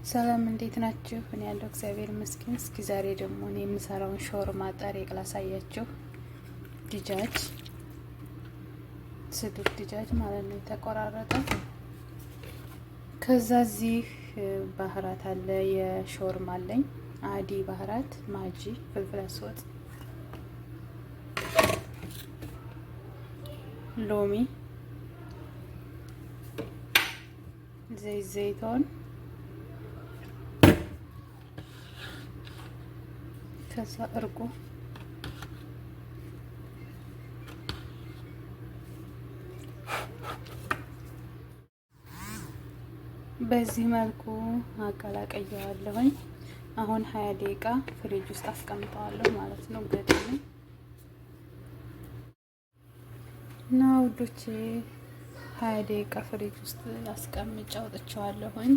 ሰላም እንዴት ናችሁ? እኔ ያለው እግዚአብሔር ይመስገን። እስኪ ዛሬ ደግሞ እኔ የምሰራውን ሾርማ ጠሪቅ ላሳያችሁ። ድጃጅ ስዱር ድጃጅ ማለት ነው የተቆራረጠ። ከዛ እዚህ ባህራት አለ፣ የሾርማ አለኝ አዲ ባህራት፣ ማጂ፣ ፍልፍል አስወጥ፣ ሎሚ፣ ዘይት ዘይቶን፣ ከዛ እርጎ፣ በዚህ መልኩ አቀላቀየዋለሁኝ። አሁን 20 ደቂቃ ፍሪጅ ውስጥ አስቀምጠዋለሁ ማለት ነው። ገደኝ እና ውዶቼ 20 ደቂቃ ፍሪጅ ውስጥ አስቀምጬ አውጥቼዋለሁኝ።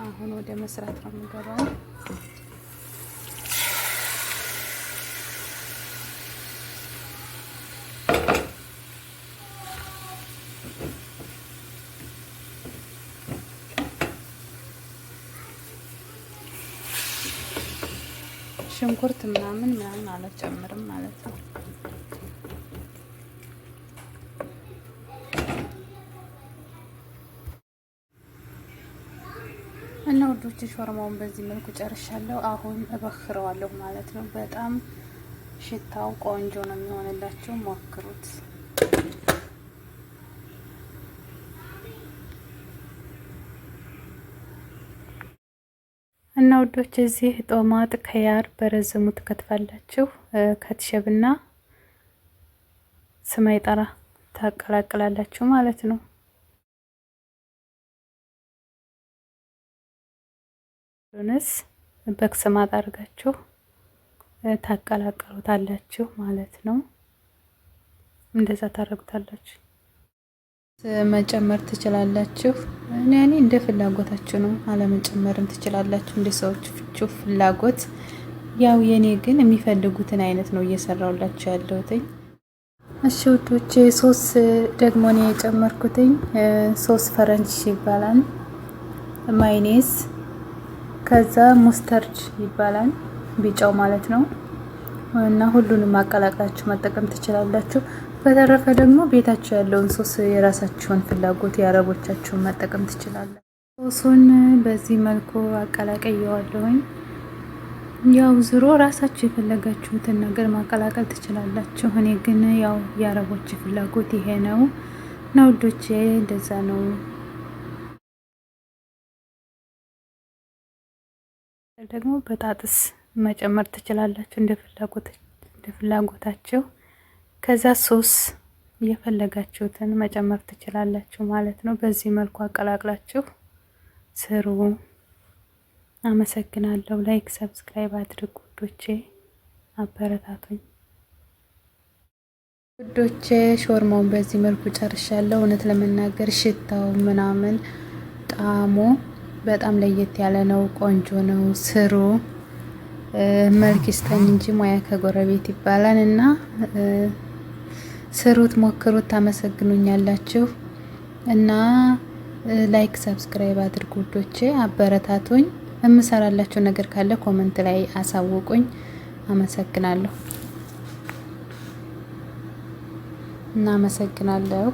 አሁን ወደ መስራት ነው የምገባው። ሽንኩርት ምናምን አልጨምርም ማለት ነው። እና ውዶች ሾርማውን በዚህ መልኩ ጨርሻለሁ። አሁን እበክረዋለሁ ማለት ነው። በጣም ሽታው ቆንጆ ነው የሚሆንላችሁ፣ ሞክሩት። እና ውዶች እዚህ ጦማጥ ከያር በረዝሙ ትከትፋላችሁ። ከትሸብና ስማይጠራ ታቀላቅላላችሁ ማለት ነው። ዶንስ በክስማት አድርጋችሁ ታቀላቅሉታላችሁ ማለት ነው። እንደዛ ታረጉታላችሁ። መጨመር ትችላላችሁ። እኔ እንደ ፍላጎታችሁ ነው፣ አለመጨመርም ትችላላችሁ እንደ ሰዎች ፍላጎት። ያው የኔ ግን የሚፈልጉትን አይነት ነው እየሰራውላችሁ ያለሁት። እሺ ውዶቼ ሶስ ደግሞ ነው የጨመርኩትኝ። ሶስ ፈረንች ይባላል፣ ማይኔዝ፣ ከዛ ሙስተርድ ይባላል ቢጫው ማለት ነው። እና ሁሉንም አቀላቅላችሁ መጠቀም ትችላላችሁ። በተረፈ ደግሞ ቤታችሁ ያለውን ሶስ የራሳችሁን ፍላጎት የአረቦቻችሁን መጠቀም ትችላላችሁ። ሶሱን በዚህ መልኩ አቀላቀየዋለሁኝ። ያው ዝሮ ራሳችሁ የፈለጋችሁትን ነገር ማቀላቀል ትችላላችሁ። እኔ ግን ያው የአረቦች ፍላጎት ይሄ ነው እና ውዶቼ እንደዛ ነው። ደግሞ በጣጥስ መጨመር ትችላላችሁ እንደ ፍላጎታችሁ። ከዛ ሶስ የፈለጋችሁትን መጨመር ትችላላችሁ ማለት ነው። በዚህ መልኩ አቀላቅላችሁ ስሩ። አመሰግናለሁ። ላይክ ሰብስክራይብ አድርጉ ውዶቼ፣ አበረታቱኝ ውዶቼ። ሾርማውን በዚህ መልኩ ጨርሻለሁ። እውነት ለመናገር ሽታው ምናምን ጣዕሙ በጣም ለየት ያለ ነው። ቆንጆ ነው። ስሩ። መልክ ይስጠኝ እንጂ ሙያ ከጎረቤት ይባላል እና ስሩት፣ ሞክሩት፣ ታመሰግኑኛላችሁ። እና ላይክ ሰብስክራይብ አድርጉ ውዶቼ፣ አበረታቱኝ። የምሰራላችሁ ነገር ካለ ኮመንት ላይ አሳውቁኝ። አመሰግናለሁ እና አመሰግናለሁ።